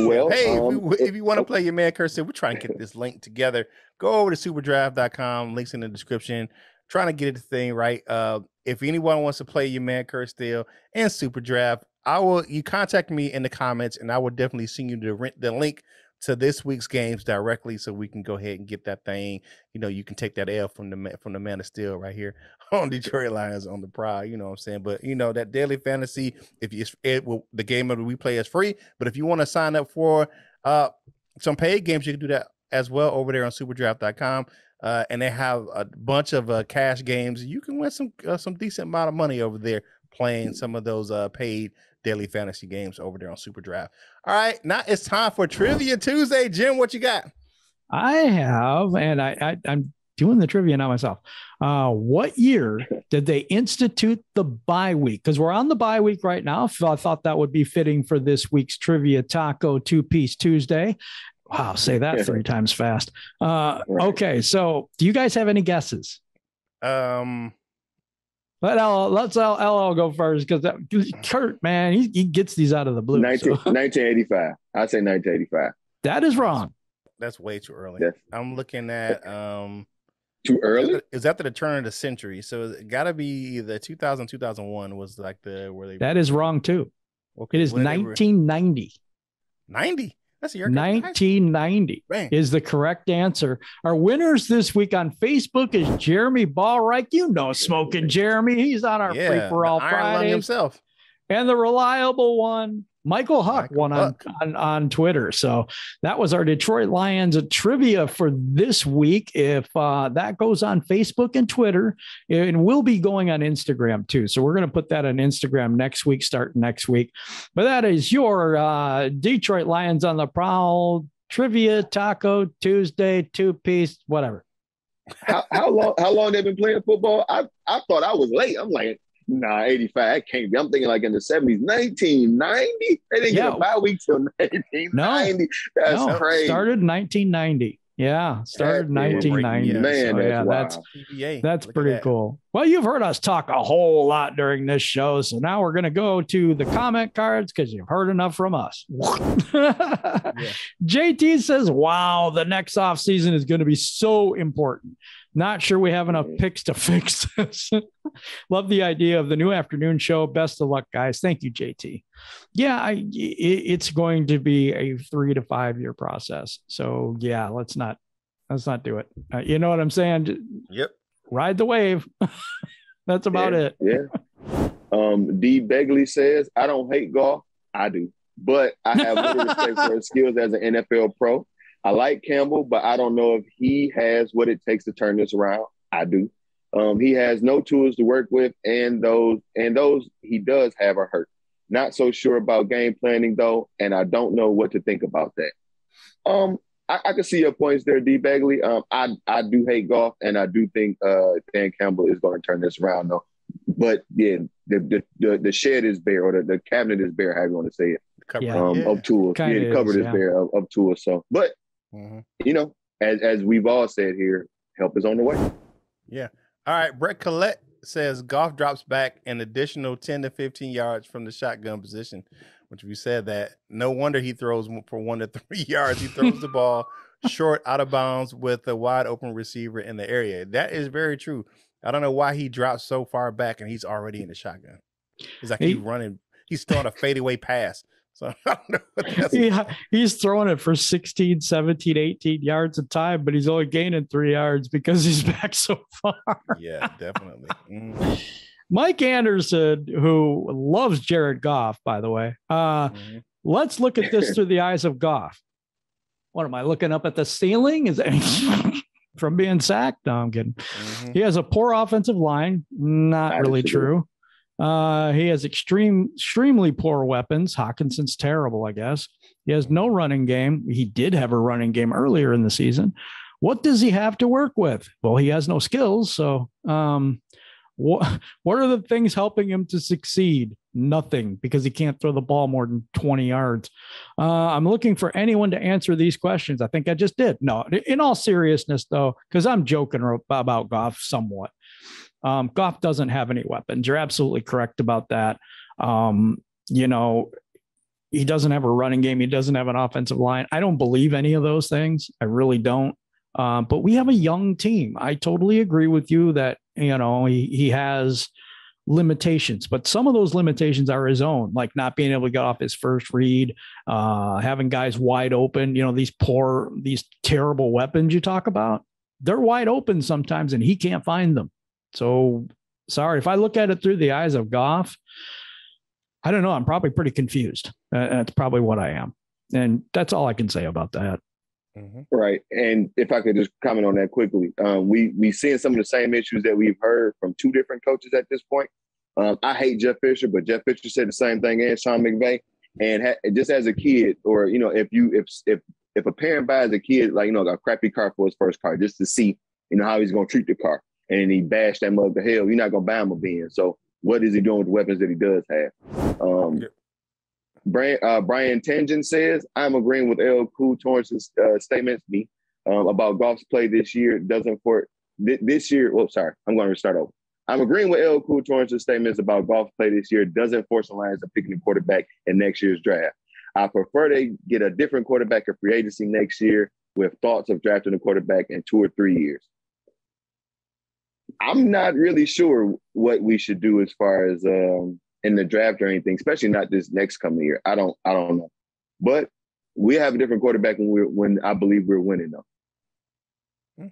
Well, hey, if you want to play your man Curt, we're trying to get this link together. Go over to superdraft.com. Links in the description. Trying to get the thing right. If anyone wants to play your man Curt still and Super Draft, you contact me in the comments, and I will definitely send you the link to this week's games directly, so we can go ahead and get that thing. You can take that L from the Man of Steel right here on Detroit Lions on the Prowl. You know what I'm saying? But that daily fantasy, the game that we play is free. But if you want to sign up for some paid games, you can do that as well over there on superdraft.com. And they have a bunch of cash games. You can win some decent amount of money over there playing some of those paid daily fantasy games over there on Super Draft. All right, now it's time for Trivia Tuesday. Jim, what you got? I have, and I'm doing the trivia now myself. What year did they institute the bye week? Because we're on the bye week right now. So I thought that would be fitting for this week's Trivia Taco 2-Piece Tuesday. Wow, say that 3 times fast. Okay, so do you guys have any guesses? Let LL go first, because Curt, man, he gets these out of the blue. 1985. I'd say 1985. That is wrong. That's way too early. Yes. I'm looking at too early. Is after the turn of the century, so it got to be either 2000, 2001 was like where they. That is wrong too. Okay, it is 1990. 90. That's a year. 1990 is the correct answer. Our winners this week on Facebook is Jeremy Ballreich. Smoking Jeremy. He's on our free for all Fridays himself. And the reliable one, Michael Huck, won on Twitter. So that was our Detroit Lions trivia for this week. If that goes on Facebook and Twitter, it will be going on Instagram too. So we're going to put that on Instagram starting next week. But that is your Detroit Lions on the Prowl Trivia Taco Tuesday 2-Piece, whatever. How long they've been playing football? I thought I was late. I'm like, nah, 85. That can't be. I'm thinking like in the 70s. 1990? They didn't get a bye week till 1990. That's crazy. Started 1990. Yeah, started 1990. Man, so, that's pretty cool. Well, you've heard us talk a whole lot during this show, so now we're going to go to the comment cards because you've heard enough from us. Yeah. JT says, wow, the next offseason is going to be so important. Not sure we have enough picks to fix this. Love the idea of the new afternoon show. Best of luck, guys. Thank you, JT. Yeah, it's going to be a 3 to 5 year process. So, yeah, let's not do it. You know what I'm saying? Yep. Ride the wave. That's about it. Yeah. D. Begley says, I don't hate Goff. I do. But I have little respect for his skills as an NFL pro. I like Campbell, but I don't know if he has what it takes to turn this around. I do. He has no tools to work with, and those he does have are hurt. Not so sure about game planning, though, and I don't know what to think about that. I can see your points there, D. Bagley. I do hate Goff, and I do think Dan Campbell is going to turn this around, though. But yeah, the shed is bare, or the cabinet is bare, however you want to say it, of tools. The cupboard is bare of tools. So, but you know, as we've all said here, help is on the way. Yeah. All right. Brett Collette says Goff drops back an additional 10 to 15 yards from the shotgun position, which we said that no wonder he throws for 1 to 3 yards. He throws the ball short, out of bounds with a wide open receiver in the area. That is very true. I don't know why he drops so far back and he's already in the shotgun. It's like he's throwing a fadeaway pass. So I don't know what that's he's throwing it for 16, 17, 18 yards a time, but he's only gaining 3 yards because he's back so far. Yeah, definitely. Mike Anderson, who loves Jared Goff, by the way. Let's look at this through the eyes of Goff. What am I looking up at the ceiling? Is that from being sacked? No, I'm kidding. He has a poor offensive line. Not really true. He has extremely poor weapons. Hawkinson's terrible, I guess. He has no running game. He did have a running game earlier in the season. What does he have to work with? Well, he has no skills. So what are the things helping him to succeed? Nothing, because he can't throw the ball more than 20 yards. I'm looking for anyone to answer these questions. I think I just did. No, in all seriousness, though, because I'm joking about Goff somewhat. Goff doesn't have any weapons. You're absolutely correct about that. You know, he doesn't have a running game. He doesn't have an offensive line. I don't believe any of those things. I really don't. But we have a young team. I totally agree with you that, you know, he has limitations, but some of those limitations are his own, like not being able to get off his first read, having guys wide open, you know, these terrible weapons you talk about, they're wide open sometimes and he can't find them. So sorry, if I look at it through the eyes of Goff, I don't know. I'm probably pretty confused. That's probably what I am. And that's all I can say about that. Right. And if I could just comment on that quickly, we seeing some of the same issues that we've heard from two different coaches at this point. I hate Jeff Fisher, but Jeff Fisher said the same thing as Sean McVay. And just as a kid, or, you know, if a parent buys a kid, like, you know, a crappy car for his first car, just to see, you know, how he's going to treat the car, and he bashed that mug to hell, you're not going to buy him a Benz. So what is he doing with the weapons that he does have? Brian Tangent says, I'm agreeing with L. Cool Torrance's statements about Goff's play this year. This year, I'm going to start over. I'm agreeing with L. Cool Torrance's statements about Goff's play this year doesn't force the Lions to picking a quarterback in next year's draft. I prefer they get a different quarterback in free agency next year with thoughts of drafting a quarterback in 2 or 3 years. I'm not really sure what we should do as far as in the draft or anything, especially not this next coming year. I don't know. But we have a different quarterback when I believe we're winning, though.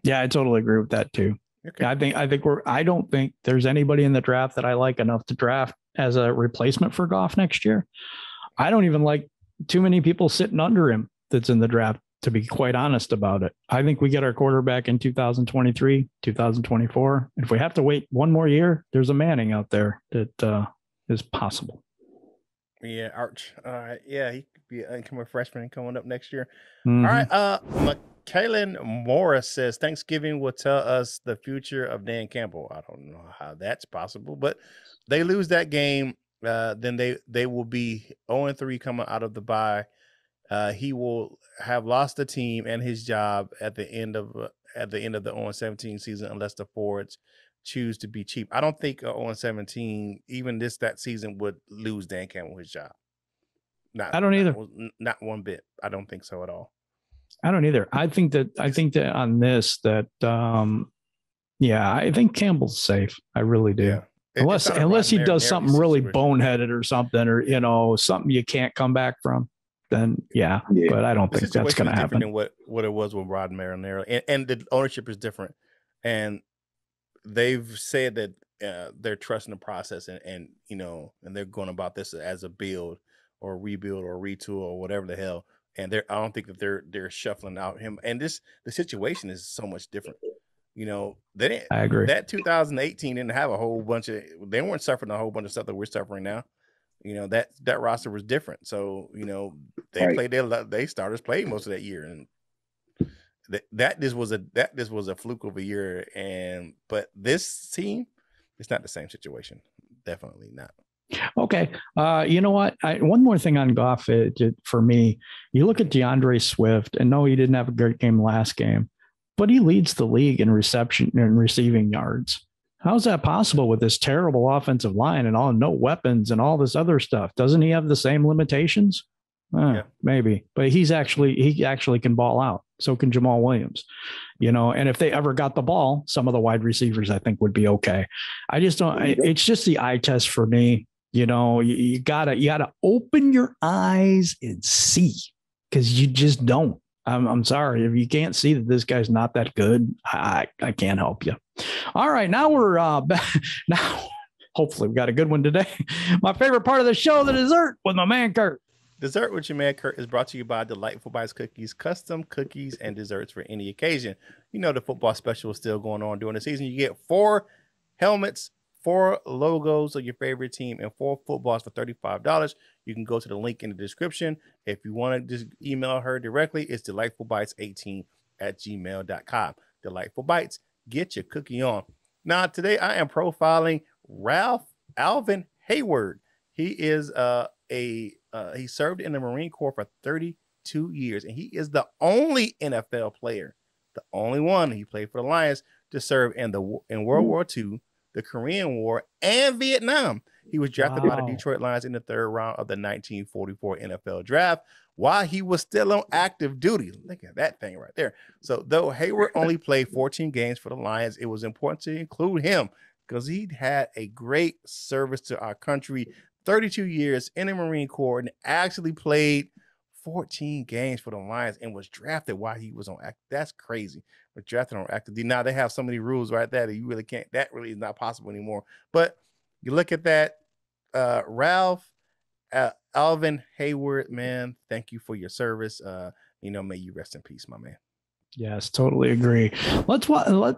Yeah, I totally agree with that too. Okay. I don't think there's anybody in the draft that I like enough to draft as a replacement for Goff next year. I don't even like too many people sitting under him that's in the draft, to be quite honest about it. I think we get our quarterback in 2023, 2024. If we have to wait one more year, there's a Manning out there that is possible. Yeah, Arch. All right. Yeah, he could be an incoming freshman coming up next year. All right. Kaylin Morris says Thanksgiving will tell us the future of Dan Campbell. I don't know how that's possible, but they lose that game. Then they will be 0-3 coming out of the bye. He will have lost the team and his job at the end of the 0-17 season unless the forwards choose to be cheap. I don't think 0-17, even that season, would lose Dan Campbell his job. I don't either. Not one bit. I don't think so at all. I don't either. I think that on this, I think Campbell's safe. I really do. Yeah. Unless he does something really boneheaded or something, or something you can't come back from, then yeah. But I don't think that's going to happen. Than what it was with Rod Marinero, and the ownership is different, and they've said that they're trusting the process, and they're going about this as a build or rebuild or retool or whatever the hell. And I don't think that they're shuffling out him. And the situation is so much different. I agree. That 2018 didn't have a whole bunch of. They weren't suffering a whole bunch of stuff that we're suffering now. That roster was different. So they starters played most of that year, and this was a fluke of a year. But this team, it's not the same situation. Definitely not. Okay. You know what? One more thing on Goff for me. You look at Deandre Swift, and no, he didn't have a great game last game, but he leads the league in reception and receiving yards. How's that possible with this terrible offensive line and all no weapons and all this other stuff? Doesn't he have the same limitations? Maybe, but he actually can ball out. So can Jamal Williams, and if they ever got the ball, some of the wide receivers I think would be okay. I just don't, it's just the eye test for me. You gotta open your eyes and see, because you just don't. I'm sorry if you can't see that this guy's not that good. I can't help you. All right, now we're back. Now hopefully we got a good one today. My favorite part of the show, the dessert with my man Curt. Dessert with your man Curt is brought to you by Delightful Bites Cookies, custom cookies and desserts for any occasion. The football special is still going on during the season. You get 4 helmets, 4 logos of your favorite team, and 4 footballs for $35. You can go to the link in the description. If you want to just email her directly, it's delightfulbites18@gmail.com. Delightful Bites, get your cookie on. Now, today I am profiling Alvin Hayward. He is he served in the Marine Corps for 32 years, and he is the only NFL player, the only one. He played for the Lions to serve in World War II, the Korean War, and Vietnam. He was drafted by the Detroit Lions in the 3rd round of the 1944 NFL draft while he was still on active duty. Look at that thing right there. So though Hayward only played 14 games for the Lions, it was important to include him because he had a great service to our country, 32 years in the Marine Corps, and actually played 14 games for the Lions and was drafted while he was on active. That's crazy. But drafted on active duty. Now they have so many rules right there that you really can't. That really is not possible anymore. But you look at that, Alvin Hayward, man, thank you for your service. May you rest in peace, my man. Yes, totally agree.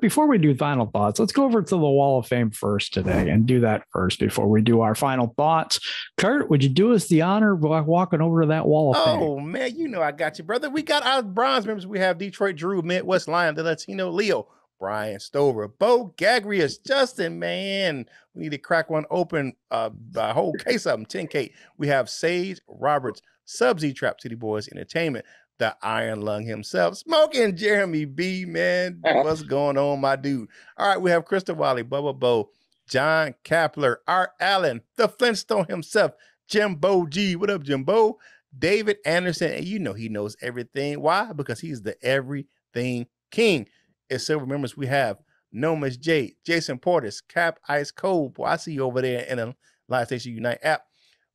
Before we do final thoughts, let's go over to the Wall of Fame first today and do that first before we do our final thoughts. Curt, would you do us the honor of walking over to that Wall of Fame? Oh, man, I got you, brother. We got our bronze members. We have Detroit Drew, Midwest Lion, the Latino Leo, Brian Stover, Bo Gagrius, Justin, man. We need to crack one open, a whole case of them, 10K. We have Sage Roberts, Sub-Z Trap City Boys Entertainment, the Iron Lung himself, Smoking Jeremy B, man. What's going on, my dude? All right, we have Krista Wiley, Bubba Bo, John Kapler, Art Allen, the Flintstone himself, Jimbo G. What up, Jimbo? David Anderson, and he knows everything. Why? Because he's the everything king. As silver members, we have Nomus J, Jason Portis, Cap Ice Cold. Boy, I see you over there in the Live Station Unite app.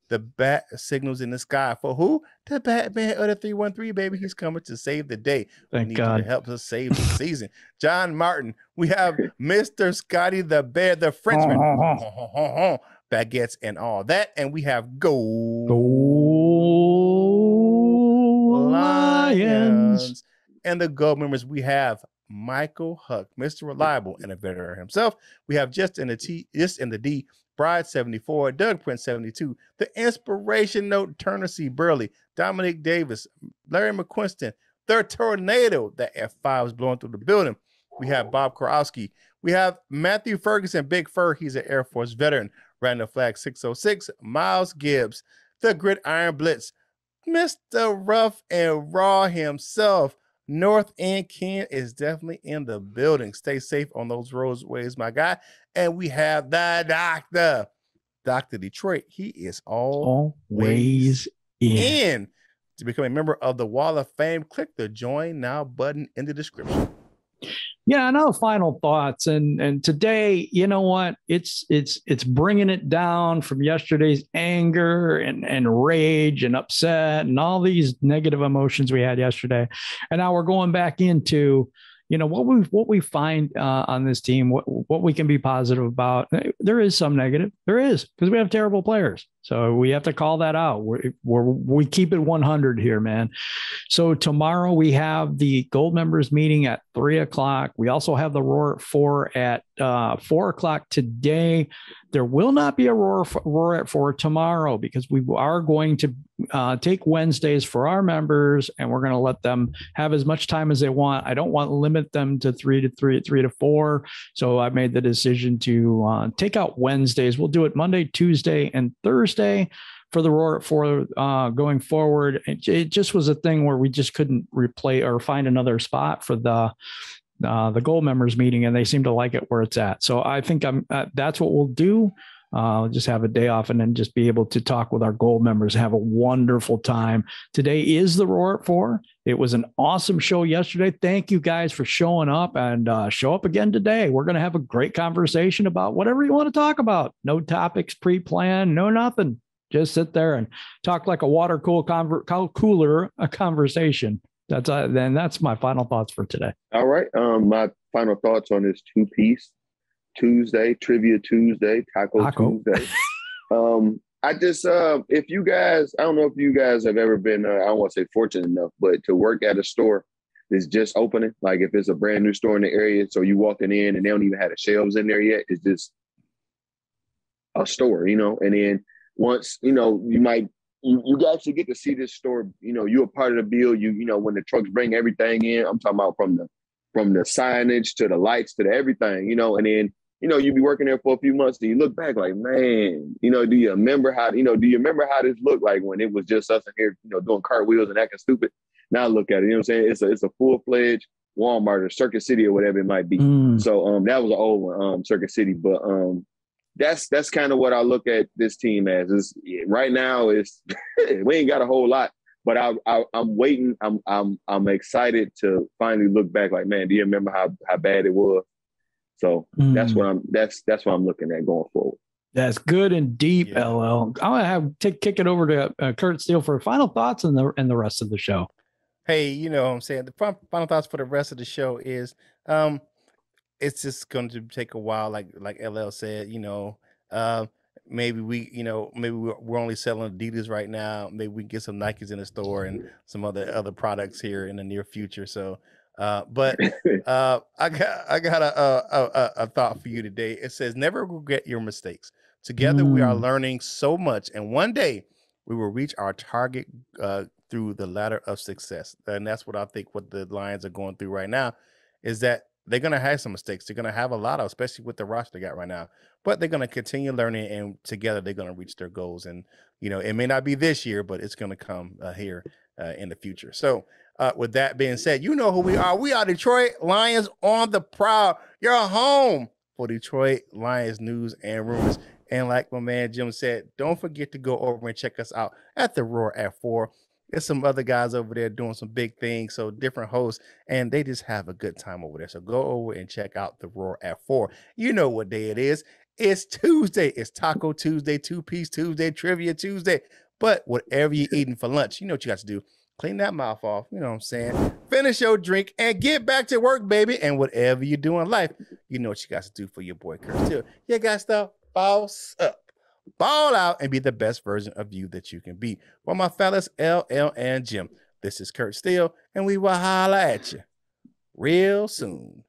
The bat signals in the sky for who? The Batman of the 313, baby. He's coming to save the day. Thank we need God. You to help us save the season. John Martin. We have Mr. Scotty the Bear, the Frenchman. Baguettes and all that. And we have Gold Lions. And the gold members, we have Michael Huck, Mr. Reliable, and a veteran himself. We have Just in the D, Bride 74, Doug Prince 72, The Inspiration Note, Turner C. Burley, Dominic Davis, Larry McQuiston, The Tornado, that F5 is blowing through the building. We have Bob Korowski. We have Matthew Ferguson, Big Fur, he's an Air Force veteran, Random Flag 606, Miles Gibbs, The Gridiron Blitz, Mr. Rough and Raw himself, North End Ken is definitely in the building. Stay safe on those roadways, my guy. And we have the doctor, Dr. Detroit. He is always in. To become a member of the Wall of Fame, click the Join Now button in the description. Yeah, no final thoughts. And today, you know what? It's bringing it down from yesterday's anger and rage and upset and all these negative emotions we had yesterday. And now we're going back into, you know, what we find on this team, what we can be positive about. There is some negative. There is, because we have terrible players. So we have to call that out. We keep it 100 here, man. So tomorrow we have the Gold members meeting at 3:00. We also have the Roar at 4 at 4:00 today. There will not be a Roar at 4 tomorrow, because we are going to take Wednesdays for our members, and we're going to let them have as much time as they want. I don't want to limit them to 3 to 4. So I made the decision to take out Wednesdays. We'll do it Monday, Tuesday, and Thursday for the Roar at 4 going forward. It just was a thing where we just couldn't replay or find another spot for the Gold members meeting, and they seem to like it where it's at. So I think that's what we'll do. Just have a day off and then just be able to talk with our Gold members, have a wonderful time. Today is the Roar at 4. It was an awesome show yesterday. Thank you guys for showing up, and show up again today. We're going to have a great conversation about whatever you want to talk about. No topics pre-planned, no nothing. Just sit there and talk like a water cooler conversation. That's my final thoughts for today. All right. My final thoughts on this 2-piece Tuesday, Trivia Tuesday, Taco. Tuesday. I just, if you guys, I don't know if you guys have ever been, I don't want to say fortunate enough, but to work at a store that's just opening, like if it's a brand new store in the area, so you walking in and they don't even have the shelves in there yet, it's just a store, you know, and then once, you know, you actually get to see this store, you know, you're a part of the bill, you know, when the trucks bring everything in, I'm talking about from the signage to the lights to the everything, you know, and then, you know, you be working there for a few months and you look back like, man, you know, do you remember how this looked like when it was just us in here, you know, doing cartwheels and acting stupid? Now look at it, you know what I'm saying? It's a full-fledged Walmart or Circuit City or whatever it might be. So that was an old one, Circuit City, but that's kind of what I look at this team as. Right now is we ain't got a whole lot, but I'm waiting. I'm excited to finally look back like, man, do you remember how bad it was? So that's what I'm looking at going forward. That's good and deep, yeah. LL. I'm gonna have to kick it over to Curt Steele for final thoughts and the rest of the show. Hey, you know what I'm saying? The final thoughts for the rest of the show is it's just going to take a while, like LL said, you know. Maybe we're only selling Adidas right now. Maybe we can get some Nikes in the store and some other products here in the near future. So but I got a thought for you today. It says, never regret your mistakes. Together we are learning so much, and one day we will reach our target through the ladder of success. And that's what I think what the Lions are going through right now, is that they're going to have some mistakes. They're going to have a lot of, especially with the roster they got right now, but they're going to continue learning, and together they're going to reach their goals. And, you know, it may not be this year, but it's going to come here in the future. So with that being said, you know who we are. We are Detroit Lions on the Prowl. You're home for Detroit Lions news and rumors. And like my man Jim said, don't forget to go over and check us out at the Roar at 4. There's some other guys over there doing some big things, so different hosts, and they just have a good time over there. So go over and check out the Roar at 4. You know what day it is. It's Tuesday. It's Taco Tuesday, 2-piece Tuesday, Trivia Tuesday. But whatever you're eating for lunch, you know what you got to do. Clean that mouth off. You know what I'm saying? Finish your drink and get back to work, baby. And whatever you do in life, you know what you got to do for your boy Curt Steele. You got to boss up. Ball out and be the best version of you that you can be. For my fellas, LL and Jim, this is Curt Steele, and we will holla at you real soon.